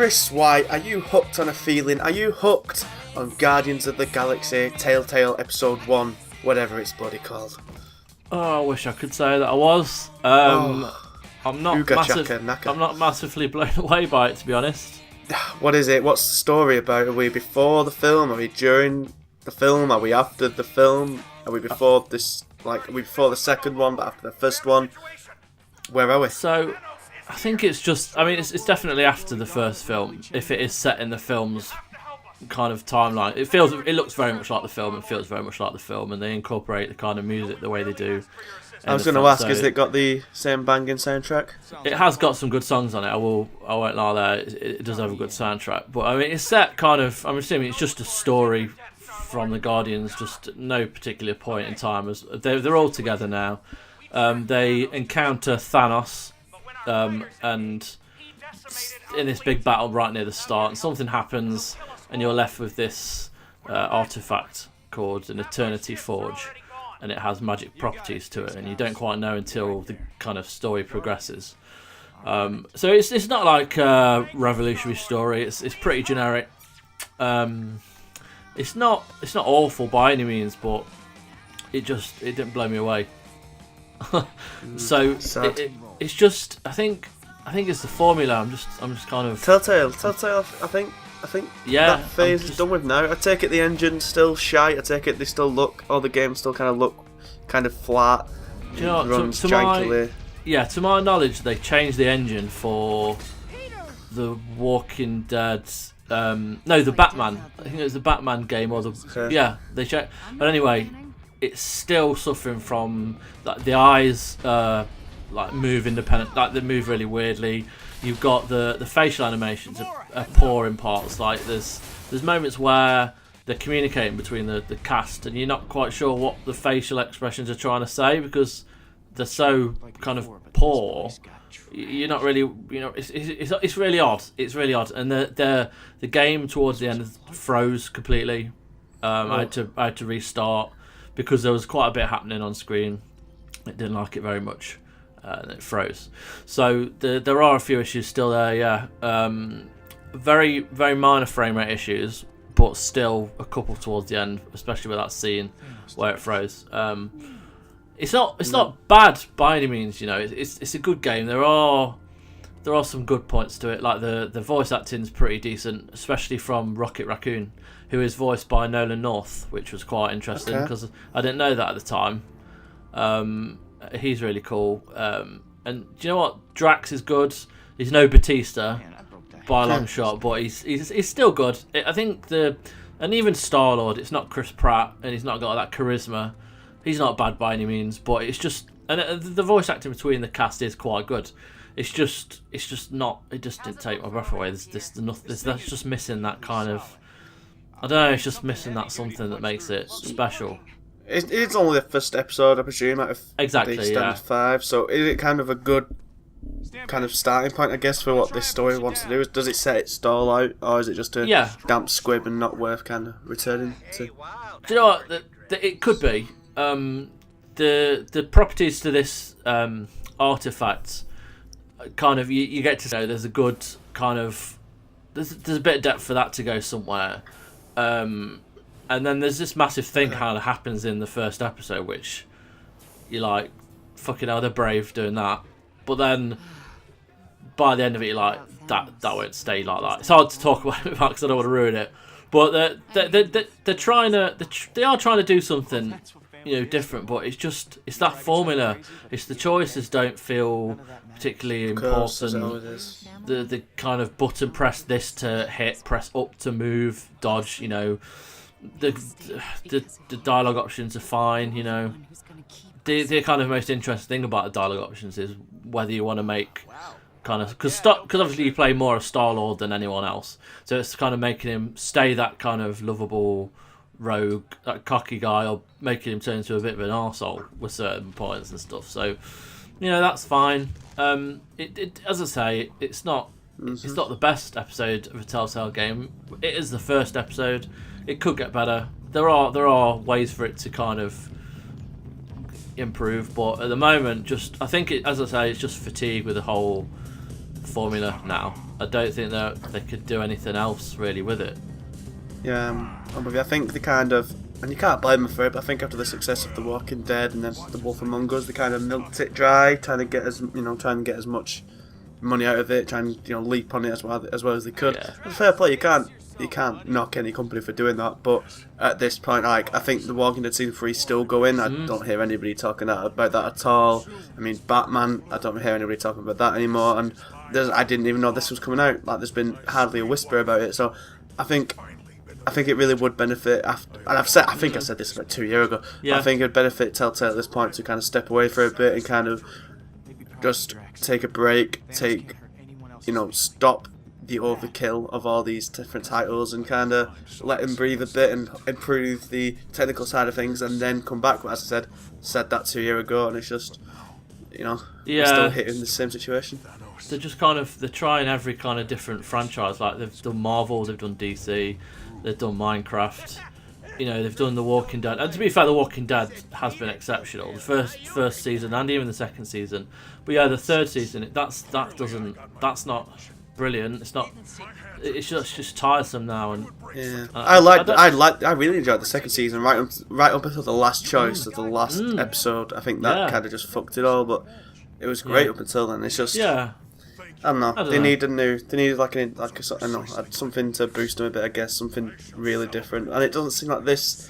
Chris White, are you hooked on a feeling? Are you hooked on Guardians of the Galaxy Telltale Episode 1, whatever it's bloody called? Oh, I wish I could say that I was. I'm not massively blown away by it, to be honest. What is it? What's the story about? Are we before the film? Are we during the film? Are we after the film? Are we before this? Like, are we before the second one, but after the first one? Where are we? So, I think it's just. I mean, it's definitely after the first film. If it is set in the film's kind of timeline, it looks very much like the film. It feels very much like the film, and they incorporate the kind of music the way they do. I was going to ask, has it got the same banging soundtrack? It has got some good songs on it. I won't lie there. It does have a good soundtrack, but I mean, it's set kind of. I'm assuming it's just a story from the Guardians, just at no particular point in time. As they're all together now. They encounter Thanos, and in this big battle right near the start, and something happens, and you're left with this artifact called an Eternity Forge. And it has magic properties to it, and you don't quite know until the kind of story progresses. So it's not like a revolutionary story. It's pretty generic. It's not awful by any means, but it didn't blow me away. So it's just I think it's the formula. I'm just kind of Telltale. I think yeah, that phase is done with now. I take it the engine's still shite. I take it they still look, all the games still kind of look kind of flat. Do you know what, runs jankily. To my knowledge, they changed the engine for the Walking Dead. The Batman. I think it was the Batman game or they changed. But anyway, it's still suffering from like the eyes like move independent, like they move really weirdly. You've got the facial animations are poor in parts. Like there's moments where they're communicating between the cast, and you're not quite sure what the facial expressions are trying to say because they're so kind of poor. You're not really, it's really odd. It's really odd, and the game towards the end froze completely. I had to restart because there was quite a bit happening on screen. I didn't like it very much. And it froze. So there are a few issues still there, yeah. Very, very minor frame rate issues, but still a couple towards the end, especially with that scene where it froze. It's not bad by any means, It's a good game. There are some good points to it. Like the voice acting's pretty decent, especially from Rocket Raccoon, who is voiced by Nolan North, which was quite interesting because I didn't know that at the time. He's really cool, and do you know what? Drax is good. He's no Batista by a long shot, but he's still good. I think and even Star-Lord, it's not Chris Pratt, and he's not got that charisma. He's not bad by any means, but it's just the voice acting between the cast is quite good. It's just not. It just didn't take my breath away. That's just missing that kind of. I don't know. It's just missing that something that makes it special. It's only the first episode, I presume, out of the standard 5. So is it kind of a good kind of starting point, I guess, for what this story wants to do? Does it set its stall out, or is it just a damp squib and not worth kind of returning to? Do you know what? It could be. The properties to this artifact, kind of, you get to know there's a good kind of there's a bit of depth for that to go somewhere. And then there's this massive thing kind of happens in the first episode, which you're like, fucking hell, they're brave doing that. But then by the end of it, you're like, that won't stay like that. It's hard to talk about it because I don't want to ruin it. But they are trying to do something, different. But it's that formula. It's the choices don't feel particularly important. The kind of button press this to hit, press up to move, dodge. The dialogue options are fine, The kind of most interesting thing about the dialogue options is whether you want to make kind of because obviously you play more of Star-Lord than anyone else, so it's kind of making him stay that kind of lovable rogue, that cocky guy, or making him turn into a bit of an arsehole with certain points and stuff. So that's fine. As I say, it's not the best episode of a Telltale game. It is the first episode. It could get better. There are ways for it to kind of improve, but at the moment, I think as I say, it's just fatigue with the whole formula now. I don't think that they could do anything else really with it. Yeah, I think they kind of, and you can't blame them for it, but I think after the success of The Walking Dead and then The Wolf Among Us, they kind of milked it dry, trying to get as much money out of it, trying to leap on it as well as they could. Yeah. Fair play, you can't knock any company for doing that, but at this point, I think The Walking Dead season 3 is still going. I don't hear anybody talking about that at all. I mean, Batman, I don't hear anybody talking about that anymore, and I didn't even know this was coming out. Like, there's been hardly a whisper about it, so I think it really would benefit. I think I said this about 2 years ago. Yeah. I think it would benefit Telltale at this point to kind of step away for a bit and kind of just take a break, stop the overkill of all these different titles and kind of let them breathe a bit and improve the technical side of things, and then come back. But as I said that 2 years ago, and it's just, we're still hitting the same situation. They're just they're trying every kind of different franchise. Like, they've done Marvel, they've done DC, they've done Minecraft, they've done The Walking Dead. And to be fair, The Walking Dead has been exceptional. The first season and even the second season. But yeah, the third season, that's not brilliant. It's just tiresome now. And yeah, I really enjoyed the second season right up until the last choice of the last episode. I think that kind of just fucked it all, but it was great up until then. It's just I don't know. They need something to boost them a bit, I guess, something really different. And it doesn't seem like this.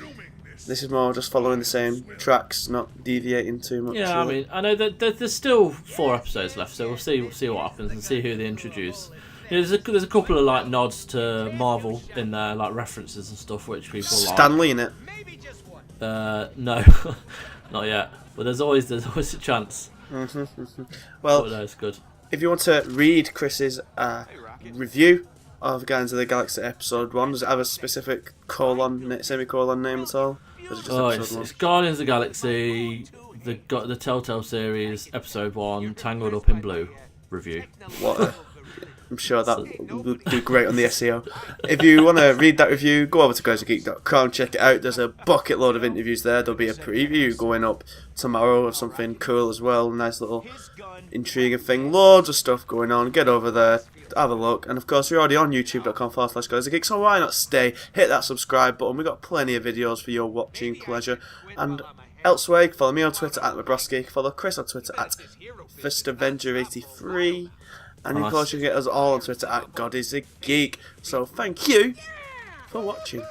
This is more just following the same tracks, not deviating too much. Yeah, I mean, I know that there's still 4 episodes left, so we'll see what happens and see who they introduce. There's a couple of nods to Marvel in there, like references and stuff, which people like. Stan Lee in it? No, not yet. But there's always a chance. Well, it's good. If you want to read Chris's review of Guardians of the Galaxy Episode 1, does it have a specific semicolon name at all? It's Guardians of the Galaxy, the Telltale series, Episode 1, Tangled Up in Blue review. I'm sure that will do great on the SEO. If you want to read that review, go over to guysofgeek.com, check it out. There's a bucket load of interviews there. There'll be a preview going up tomorrow of something cool as well. Nice little intriguing thing. Loads of stuff going on. Get over there, have a look. And of course, you're already on youtube.com/guysofgeek, so why not stay? Hit that subscribe button. We've got plenty of videos for your watching pleasure. And elsewhere, you can follow me on Twitter @Mabroski. Follow Chris on Twitter @FirstAvenger83. And of course, you can get us all on Twitter @GodIsAGeek. So thank you for watching.